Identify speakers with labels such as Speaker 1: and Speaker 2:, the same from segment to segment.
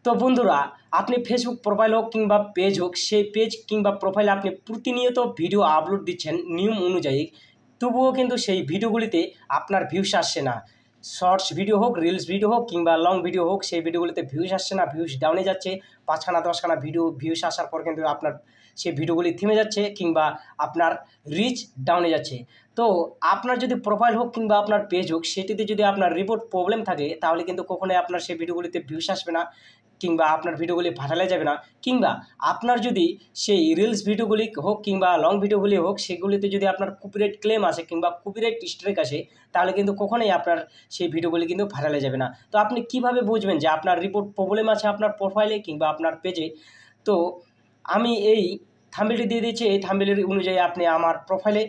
Speaker 1: তো বন্ধুরা, আপনি ফেসবুক প্রোফাইল হোক কিংবা পেজ হোক, সেই পেজ কিংবা প্রোফাইলে আপনি প্রতিনিয়ত ভিডিও আপলোড দিচ্ছেন নিয়ম অনুযায়ী, তবুও কিন্তু সেই ভিডিওগুলিতে আপনার ভিউস আসছে না। শর্টস ভিডিও হোক, রিলস ভিডিও হোক কিংবা লং ভিডিও হোক, সেই ভিডিওগুলিতে ভিউস আসছে না, ভিউস ডাউনে যাচ্ছে। 5খানা 10খানা ভিউস আসার পর কিন্তু আপনার সেই ভিডিওগুলি থেমে যাচ্ছে কিংবা আপনার রিচ ডাউনে যাচ্ছে। তো আপনার যদি প্রোফাইল হোক কিংবা আপনার পেজ হোক, সেটিতে যদি আপনার রিপোর্ট প্রবলেম থাকে, তাহলে কিন্তু কখনোই আপনার সেই ভিডিওগুলিতে ভিউস আসবে না কিংবা আপনার ভিডিওগুলি ভাইরালে যাবে না। কিংবা আপনার যদি সেই রিলস ভিডিওগুলি হোক কিংবা লং ভিডিওগুলি হোক, সেগুলিতে যদি আপনার কপিরাইট ক্লেম আসে কিংবা কপিরাইট স্ট্রাইক আসে, তাহলে কিন্তু কখনোই আপনার সেই ভিডিওগুলি কিন্তু ভাইরালে যাবে না। তো আপনি কিভাবে বুঝবেন যে আপনার রিপোর্ট প্রবলেম আছে আপনার প্রোফাইলে কিংবা আপনার পেজে? তো আমি এই থাম্বনেলটি দিয়ে দিয়েছি। এই থাম্বনেলের অনুযায়ী আপনি আমার প্রোফাইলে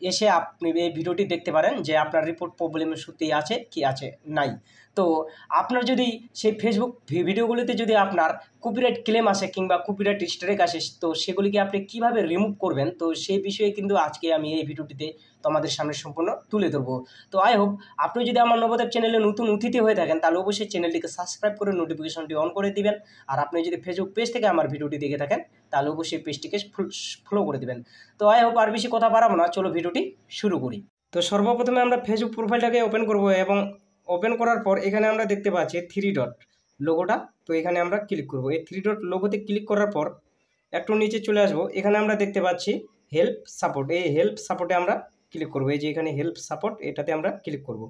Speaker 1: এসে আপনি এই ভিডিওটি দেখতে পারেন যে আপনার রিপোর্ট প্রবলেম সত্যিই আছে কি আছে নাই। তো আপনার যদি সেই ফেসবুক ভিডিওগুলিতে যদি আপনার কপিরাইট ক্লেম আসে কিংবা কপিরাইট স্ট্রাইক আসে, তো সেগুলিকে আপনি কিভাবে রিমুভ করবেন, তো সেই বিষয়ে কিন্তু আজকে আমি এই ভিডিওটিতে তোমাদের সামনে সম্পূর্ণ তুলে ধরবো। তো আই হোপ আপনি যদি আমার নবদেব চ্যানেলে নতুন অতিথি হয়ে থাকেন, তাহলে অবশ্যই চ্যানেলটিকে সাবস্ক্রাইব করে নোটিফিকেশনটি অন করে দিবেন। আর আপনি যদি ফেসবুক পেজ থেকে আমার ভিডিওটি দেখে থাকেন, তাহলে অবশ্যই পেজটিকে ফলো করে দিবেন। তো আই হোপ আর বেশি কথা বাড়াবো না, চলো ভিডিওটি শুরু করি। তো সর্বপ্রথমে আমরা ফেসবুক প্রোফাইলটাকে ওপেন করব এবং ওপেন করার পর এখানে আমরা দেখতে পাচ্ছি 3 ডট লোগোটা। তো এখানে আমরা ক্লিক করব। এই 3 ডট লোগোতে ক্লিক করার পর একটু নিচে চলে আসব। এখানে আমরা দেখতে পাচ্ছি হেল্প সাপোর্ট। এই হেল্প সাপোর্টে আমরা ক্লিক করব। এই যে এখানে হেল্প সাপোর্ট, এটাতে আমরা ক্লিক করব।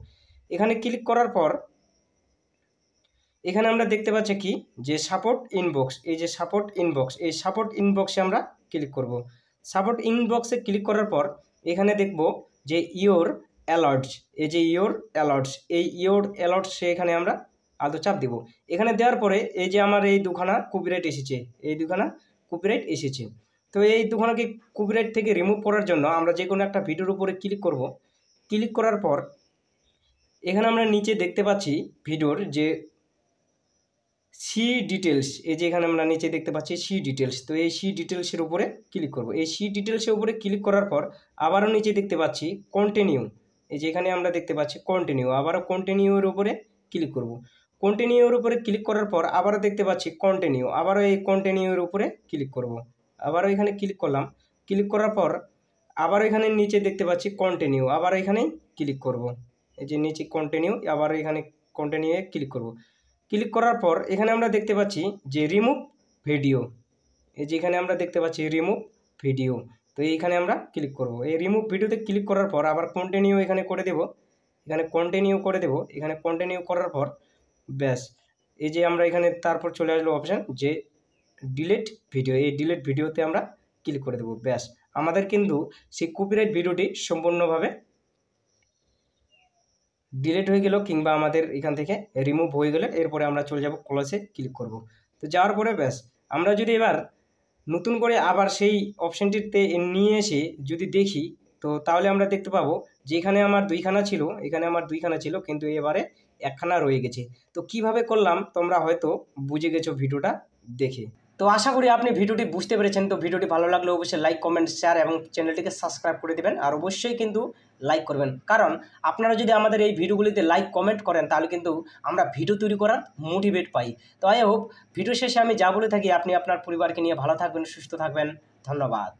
Speaker 1: এখানে ক্লিক করার পর এখানে আমরা দেখতে পাচ্ছি কি যে সাপোর্ট ইনবক্স। এই যে সাপোর্ট ইনবক্স, এই সাপোর্ট ইনবক্সে আমরা ক্লিক করব। সাপোর্ট ইনবক্সে ক্লিক করার পর এখানে দেখব যে ইওর অ্যালার্টস। এই যে ইওর অ্যালার্টস, এই ইওর অ্যালার্টসে এখানে আমরা আদৌ চাপ দেব। এখানে দেওয়ার পরে এই যে আমার এই দুখানা কপিরাইট এসেছে, এই দুখানা কপিরাইট এসেছে। তো এই দুখানাকে কপিরাইট থেকে রিমুভ করার জন্য আমরা যে কোনো একটা ভিডিওর উপরে ক্লিক করব। ক্লিক করার পর এখানে আমরা নিচে দেখতে পাচ্ছি ভিডিওর যে সি ডিটেলস। এই যে এখানে আমরা নিচে দেখতে পাচ্ছি সি ডিটেলস। তো এই সি ডিটেলসের উপরে ক্লিক করব। এই সি ডিটেলসের উপরে ক্লিক করার পর আবারও নিচে দেখতে পাচ্ছি কন্টিনিউ। এই যে এখানে আমরা দেখতে পাচ্ছি কন্টিনিউ, আবারও কন্টিনিউর উপরে ক্লিক করব। কন্টিনিউর উপরে ক্লিক করার পর আবারও দেখতে পাচ্ছি কন্টিনিউ, আবারও এই কন্টিনিউর উপরে ক্লিক করব। আবারও এখানে ক্লিক করলাম। ক্লিক করার পর আবারও এখানে নিচে দেখতে পাচ্ছি কন্টিনিউ, আবারও এখানেই ক্লিক করব। এই যে নিচে কন্টিনিউ, আবারও এখানে কন্টিনিউয়ে ক্লিক করব। ক্লিক করার পর এখানে আমরা দেখতে পাচ্ছি যে রিমুভ ভিডিও। এই যে এখানে আমরা দেখতে পাচ্ছি রিমুভ ভিডিও। তো এইখানে আমরা ক্লিক করব। এই রিমুভ ভিডিওতে ক্লিক করার পর আবার কন্টিনিউ এখানে করে দেব। এখানে কন্টিনিউ করে দেব। এখানে কন্টিনিউ করার পর ব্যাস, এই যে আমরা এখানে তারপর চলে আসলো অপশান যে ডিলিট ভিডিও। এই ডিলিট ভিডিওতে আমরা ক্লিক করে দেব। ব্যাস, আমাদের কিন্তু সেই কপিরাইট ভিডিওটি সম্পূর্ণভাবে ডিলিট হয়ে গেল কিংবা আমাদের এখান থেকে রিমুভ হয়ে গেলে এরপরে আমরা চলে যাব ক্লোজে ক্লিক করব। তো যাওয়ার পরে ব্যাস, আমরা যদি এবার নতুন করে আবার সেই অপশানটিতে নিয়ে এসে যদি দেখি, তো তাহলে আমরা দেখতে পাবো যে এখানে আমার 2খানা ছিল, এখানে আমার 2খানা ছিল, কিন্তু এবারে 1খানা রয়ে গেছে। তো কিভাবে করলাম তোমরা হয়তো বুঝে গেছো ভিডিওটা দেখে। তো আশা করি আপনি ভিডিওটি বুঝতে পেরেছেন। তো ভিডিওটি ভালো লাগলে অবশ্যই লাইক, কমেন্ট, শেয়ার এবং চ্যানেলটিকে সাবস্ক্রাইব করে দেবেন। আর অবশ্যই কিন্তু লাইক করবেন, কারণ আপনারা যদি আমাদের এই ভিডিওগুলিতে লাইক কমেন্ট করেন, তাহলে কিন্তু আমরা ভিডিও তৈরি করার মোটিভেট পাই। তো আই হোপ ভিডিও শেষে আমি যা বলে থাকি, আপনি আপনার পরিবারকে নিয়ে ভালো থাকবেন, সুস্থ থাকবেন। ধন্যবাদ।